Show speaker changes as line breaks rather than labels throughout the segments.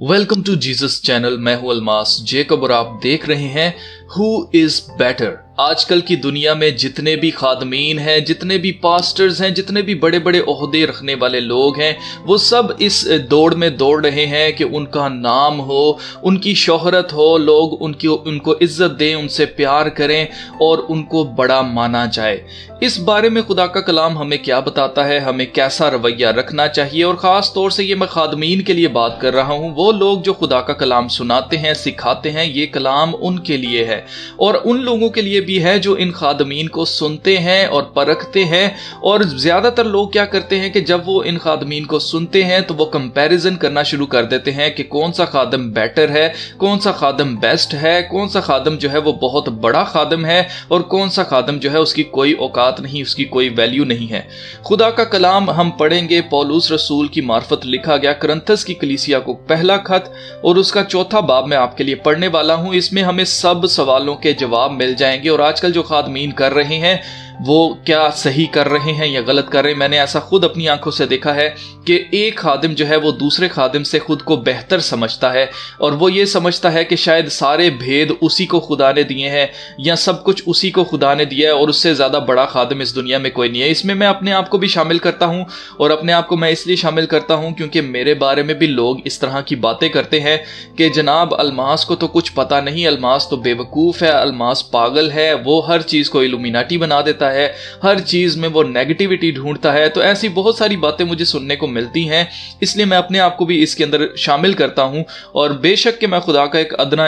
Welcome to Jesus channel. मैं हूं Almas Jacob और आप देख रहे हैं हु इज बेटर। आजकल की दुनिया में जितने भी खादमीन हैं, जितने भी पास्टर्स हैं, जितने भी बड़े बड़े ओहदे रखने वाले लोग हैं, वो सब इस दौड़ में दौड़ रहे हैं कि उनका नाम हो, उनकी शोहरत हो, लोग उनको इज्जत दें, उनसे प्यार करें और उनको बड़ा माना जाए। इस बारे में खुदा का कलाम हमें क्या बताता है, हमें कैसा रवैया रखना चाहिए। और ख़ास तौर से ये मैं खादमीन के लिए बात कर रहा हूँ। वो लोग जो खुदा का कलाम सुनाते हैं, सिखाते हैं, ये कलाम उनके लिए है और उन लोगों के लिए भी है जो इन खादमीन को सुनते हैं और परखते हैं। और ज़्यादातर लोग क्या करते हैं कि जब वो इन खादमीन को सुनते हैं तो वो कंपैरिजन करना शुरू कर देते हैं कि कौन सा खादम बेटर है, कौन सा खादम बेस्ट है, कौन सा खादम जो है वो बहुत बड़ा खादम है और कौन सा खादम जो है उसकी कोई औकात नहीं, उसकी कोई वैल्यू नहीं है। खुदा का कलाम हम पढ़ेंगे, पौलुस रसूल की मार्फत लिखा गया करंथस की कलीसिया को पहला खत और उसका चौथा बाब मैं आपके लिए पढ़ने वाला हूं। इसमें हमें सब सवालों के जवाब मिल जाएंगे और आजकल जो खादमीन कर रहे हैं वो क्या सही कर रहे हैं या गलत कर रहे हैं। मैंने ऐसा खुद अपनी आंखों से देखा है कि एक खादिम जो है वो दूसरे खादिम से खुद को बेहतर समझता है और वो ये समझता है कि शायद सारे भेद उसी को खुदा ने दिए हैं या सब कुछ उसी को खुदा ने दिया है और उससे ज़्यादा बड़ा खादिम इस दुनिया में कोई नहीं है। इसमें मैं अपने आप को भी शामिल करता हूँ और अपने आप को मैं इसलिए शामिल करता हूँ क्योंकि मेरे बारे में भी लोग इस तरह की बातें करते हैं कि जनाब अलमास को तो कुछ पता नहीं, अलमास तो बेवकूफ़ है, अलमास पागल है, वो हर चीज़ को इल्यूमिनाटी बना देता है, हर चीज में वो नेगेटिविटी ढूंढता है। तो ऐसी बहुत सारी बातें मुझे सुनने को मिलती हैं, इसलिए मैं अपने आप को भी इसके अंदर शामिल करता हूं। और बेशक कि मैं खुदा का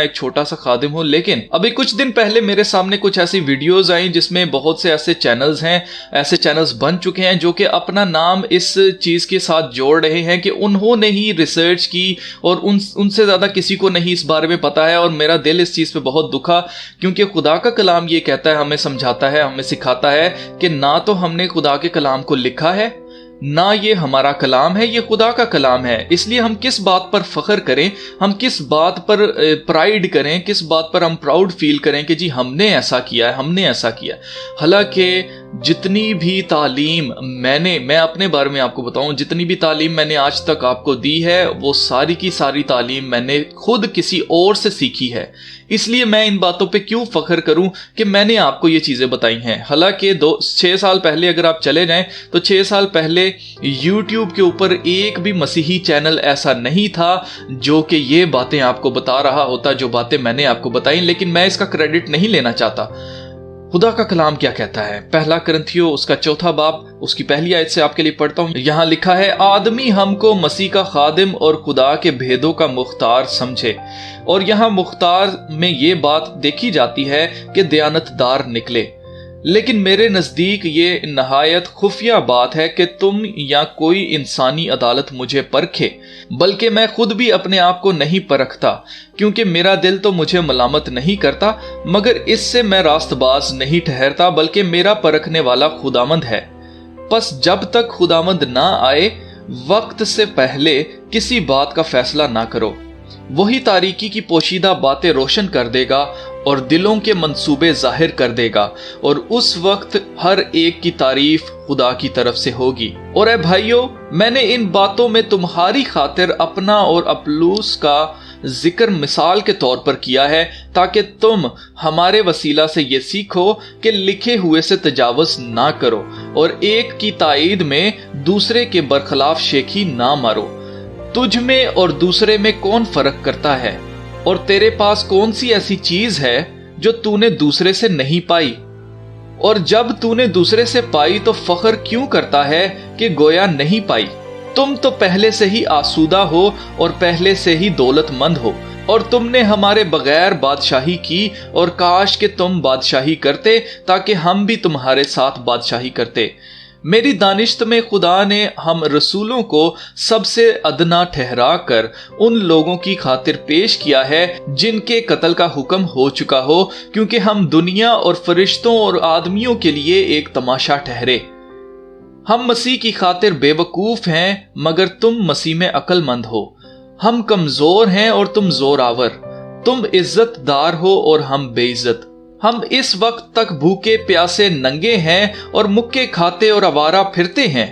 एक छोटा सा खादिम हूं, लेकिन अभी कुछ दिन पहले मेरे सामने कुछ ऐसी वीडियोस आई जिसमें बहुत से ऐसे चैनल्स हैं, ऐसे चैनल्स बन चुके हैं जो कि अपना नाम इस चीज के साथ जोड़ रहे हैं कि उन्होंने ही रिसर्च की और उनसे ज्यादा किसी को नहीं इस बारे में पता है। और मेरा दिल इस चीज पे बहुत दुखा, क्योंकि खुदा का कलाम ये कहता है, हमें समझाता है, हमें सिखाता है कि ना तो हमने खुदा के कलाम को लिखा है, ना ये हमारा कलाम है, ये खुदा का कलाम है। इसलिए हम किस बात पर फख्र करें, हम किस बात पर प्राइड करें, किस बात पर हम प्राउड फील करें कि जी हमने ऐसा किया है, हमने ऐसा किया। हालांकि जितनी भी तालीम मैं अपने बारे में आपको बताऊं, जितनी भी तालीम मैंने आज तक आपको दी है वो सारी की सारी तालीम मैंने खुद किसी और से सीखी है। इसलिए मैं इन बातों पे क्यों फख्र करूं कि मैंने आपको ये चीज़ें बताई हैं। हालांकि 6 साल पहले अगर आप चले जाएं तो 6 साल पहले YouTube के ऊपर एक भी मसीही चैनल ऐसा नहीं था जो कि ये बातें आपको बता रहा होता जो बातें मैंने आपको बताई, लेकिन मैं इसका क्रेडिट नहीं लेना चाहता। खुदा का कलाम क्या कहता है, पहला करंथियो उसका चौथा बाब उसकी पहली आयत से आपके लिए पढ़ता हूं। यहां लिखा है, आदमी हमको मसीह का खादिम और खुदा के भेदों का मुख्तार समझे। और यहां मुख्तार में ये बात देखी जाती है कि दयानतदार निकले, लेकिन मेरे नज़दीक ये नहायत खुफिया बात है कि तुम या कोई इंसानी अदालत मुझे परखे, बल्कि मैं खुद भी अपने आप को नहीं परखता, क्योंकि मेरा दिल तो मुझे मलामत नहीं करता, मगर इससे मैं रास्तबाज नहीं ठहरता, बल्कि मेरा परखने वाला खुदावंद है। बस जब तक खुदावंद ना आए वक्त से पहले किसी बात का फैसला ना करो। वही तारीकी की पोशीदा बातें रोशन कर देगा और दिलों के मंसूबे जाहिर कर देगा, और उस वक्त हर एक की तारीफ खुदा की तरफ से होगी। और ऐ भाइयों, मैंने इन बातों में तुम्हारी खातिर अपना और अपलूस का जिक्र मिसाल के तौर पर किया है, ताकि तुम हमारे वसीला से ये सीखो कि लिखे हुए से तजावुज ना करो और एक की ताईद में दूसरे के बरखलाफ शेखी ना मारो। तुझ में और दूसरे में कौन फर्क करता है, और तेरे पास कौन सी ऐसी चीज है जो तूने दूसरे से नहीं पाई? और जब तूने दूसरे से पाई तो फख्र क्यों करता है कि गोया नहीं पाई? तुम तो पहले से ही आसूदा हो और पहले से ही दौलतमंद हो, और तुमने हमारे बगैर बादशाही की, और काश कि तुम बादशाही करते ताकि हम भी तुम्हारे साथ बादशाही करते। मेरी दानिश्त में खुदा ने हम रसूलों को सबसे अदना ठहरा कर उन लोगों की खातिर पेश किया है जिनके कत्ल का हुक्म हो चुका हो, क्योंकि हम दुनिया और फरिश्तों और आदमियों के लिए एक तमाशा ठहरे। हम मसीह की खातिर बेवकूफ हैं, मगर तुम मसीह में अक्लमंद हो। हम कमजोर हैं और तुम जोरावर, तुम इज्जतदार हो और हम बेइज्जत। हम इस वक्त तक भूखे प्यासे नंगे हैं और मुक्के खाते और आवारा फिरते हैं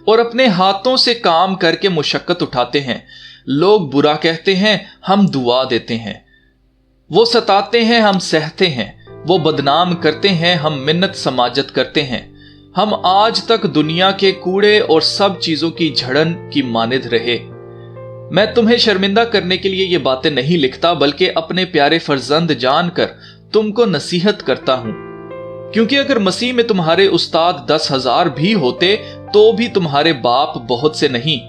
और अपने हाथों से काम करके मुशक्कत उठाते हैं। लोग बुरा कहते हैं, हम दुआ देते हैं। वो सताते हैं, हम सहते हैं। वो बदनाम करते हैं, हम मिन्नत समाजत करते हैं। हम आज तक दुनिया के कूड़े और सब चीजों की झड़न की मानिद रहे। मैं तुम्हें शर्मिंदा करने के लिए ये बातें नहीं लिखता, बल्कि अपने प्यारे फर्जंद जानकर तुमको नसीहत करता हूं, क्योंकि अगर मसीह में तुम्हारे उस्ताद 10,000 भी होते तो भी तुम्हारे बाप बहुत से नहीं,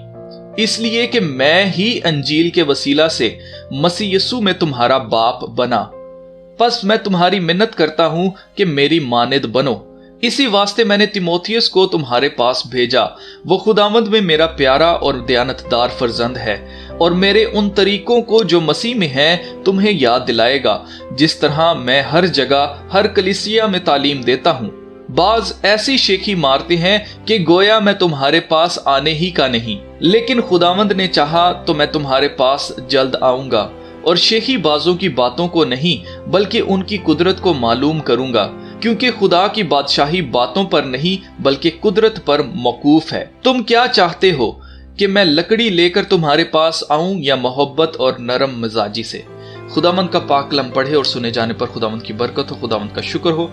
इसलिए कि मैं ही अंजील के वसीला से मसीह यीशु में तुम्हारा बाप बना। बस मैं तुम्हारी मिन्नत करता हूं कि मेरी मानिद बनो। इसी वास्ते मैंने तिमोथियस को तुम्हारे पास भेजा। वो खुदावंद में मेरा प्यारा और दयानतदार फर्जंद है, और मेरे उन तरीकों को जो मसीह में हैं तुम्हें याद दिलाएगा, जिस तरह मैं हर जगह हर कलीसिया में तालीम देता हूं। बाज ऐसी शेखी मारते हैं कि गोया मैं तुम्हारे पास आने ही का नहीं, लेकिन खुदावंद ने चाहा तो मैं तुम्हारे पास जल्द आऊंगा, और शेखी बाजों की बातों को नहीं बल्कि उनकी कुदरत को मालूम करूंगा, क्योंकि खुदा की बादशाही बातों पर नहीं बल्कि कुदरत पर मौकूफ है। तुम क्या चाहते हो कि मैं लकड़ी लेकर तुम्हारे पास आऊं या मोहब्बत और नरम मिजाजी से? खुदावंद का पाक कलाम पढ़े और सुने जाने पर खुदावंद की बरकत हो, खुदावंद का शुक्र हो।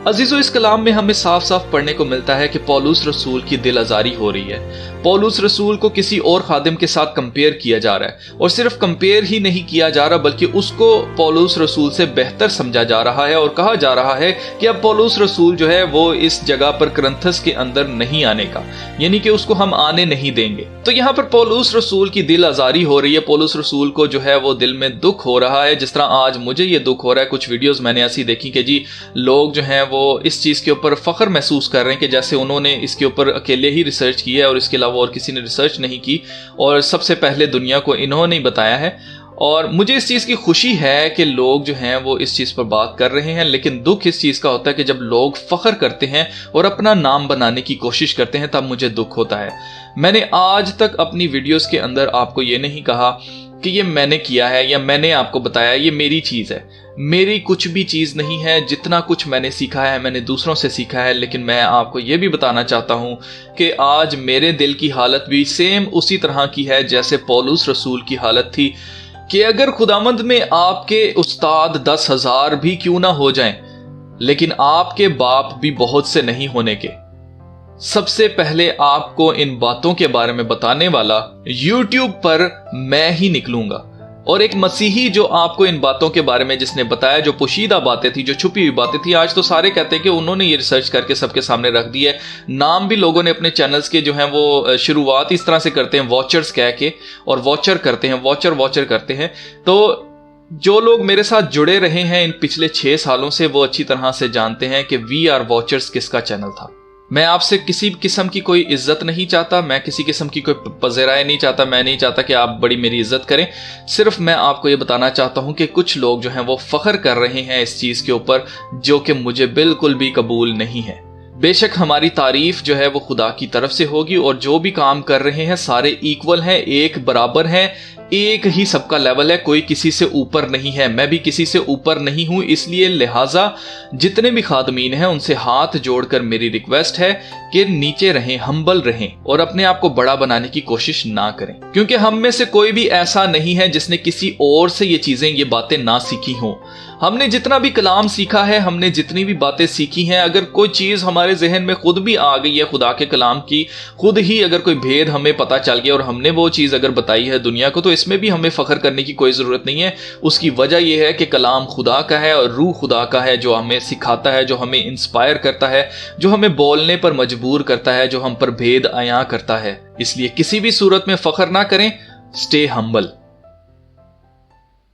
अजीजों, इस कलाम में हमें साफ साफ पढ़ने को मिलता है कि पौलुस रसूल की दिल आजारी हो रही है। पौलुस रसूल को किसी और खादिम के साथ कंपेयर किया जा रहा है, और सिर्फ कंपेयर ही नहीं किया जा रहा बल्कि उसको पौलुस रसूल से बेहतर समझा जा रहा है, और कहा जा रहा है कि अब पौलुस रसूल जो है वो इस जगह पर करंथस के अंदर नहीं आने का, यानी कि उसको हम आने नहीं देंगे। तो यहाँ पर पौलुस रसूल की दिल आजारी हो रही है। पौलुस रसूल को जो है वो दिल में दुख हो रहा है, जिस तरह आज मुझे ये दुख हो रहा है। कुछ वीडियोस मैंने ऐसी देखी कि जी लोग जो हैं वो इस चीज के ऊपर फख्र महसूस कर रहे हैं कि जैसे उन्होंने इसके ऊपर अकेले ही रिसर्च की है और इसके अलावा और किसी ने रिसर्च नहीं की, और सबसे पहले दुनिया को इन्होंने ही बताया है। और मुझे इस चीज की खुशी है कि लोग जो हैं वो इस चीज पर बात कर रहे हैं, लेकिन दुख इस चीज का होता है कि जब लोग फख्र करते हैं और अपना नाम बनाने की कोशिश करते हैं तब मुझे दुख होता है। मैंने आज तक अपनी वीडियोस के अंदर आपको ये नहीं कहा कि ये मैंने किया है या मैंने आपको बताया ये मेरी चीज है। मेरी कुछ भी चीज नहीं है। जितना कुछ मैंने सीखा है मैंने दूसरों से सीखा है, लेकिन मैं आपको ये भी बताना चाहता हूं कि आज मेरे दिल की हालत भी सेम उसी तरह की है जैसे पौलुस रसूल की हालत थी, कि अगर खुदावंद में आपके उस्ताद 10,000 भी क्यों ना हो जाएं, लेकिन आपके बाप भी बहुत से नहीं होने के। सबसे पहले आपको इन बातों के बारे में बताने वाला YouTube पर मैं ही निकलूंगा, और एक मसीही जो आपको इन बातों के बारे में जिसने बताया, जो पोशीदा बातें थी, जो छुपी हुई बातें थी, आज तो सारे कहते हैं कि उन्होंने ये रिसर्च करके सबके सामने रख दी है। नाम भी लोगों ने अपने चैनल्स के जो हैं वो शुरुआत इस तरह से करते हैं, वॉचर्स कह के, और वॉचर करते हैं, वॉचर करते हैं। तो जो लोग मेरे साथ जुड़े रहे हैं इन पिछले 6 सालों से, वो अच्छी तरह से जानते हैं कि वी आर वॉचर्स किसका चैनल था। मैं आपसे किसी किस्म की कोई इज्जत नहीं चाहता, मैं किसी किस्म की कोई पजेराई नहीं चाहता, मैं नहीं चाहता कि आप बड़ी मेरी इज्जत करें। सिर्फ मैं आपको ये बताना चाहता हूं कि कुछ लोग जो हैं वो फख्र कर रहे हैं इस चीज के ऊपर, जो कि मुझे बिल्कुल भी कबूल नहीं है। बेशक हमारी तारीफ जो है वो खुदा की तरफ से होगी, और जो भी काम कर रहे हैं सारे इक्वल हैं, एक बराबर हैं, एक ही सबका लेवल है, कोई किसी से ऊपर नहीं है। मैं भी किसी से ऊपर नहीं हूं, इसलिए लिहाजा जितने भी खादमीन हैं उनसे हाथ जोड़कर मेरी रिक्वेस्ट है कि नीचे रहें, हम्बल रहें, और अपने आप को बड़ा बनाने की कोशिश ना करें, क्योंकि हम में से कोई भी ऐसा नहीं है जिसने किसी और से ये चीजें, ये बातें ना सीखी हों। हमने जितना भी कलाम सीखा है, हमने जितनी भी बातें सीखी हैं, अगर कोई चीज हमारे जहन में खुद भी आ गई है खुदा के कलाम की, खुद ही अगर कोई भेद हमें पता चल गया और हमने वो चीज अगर बताई है दुनिया को, तो इसमें भी हमें फख्र करने की कोई जरूरत नहीं है। उसकी वजह यह है कि कलाम खुदा का है और रूह खुदा का है, जो हमें सिखाता है, जो हमें इंस्पायर करता है, जो हमें बोलने पर मजबूर करता है, जो हम पर भेद आया करता है। इसलिए किसी भी सूरत में फख्र ना करें, स्टे हम्बल।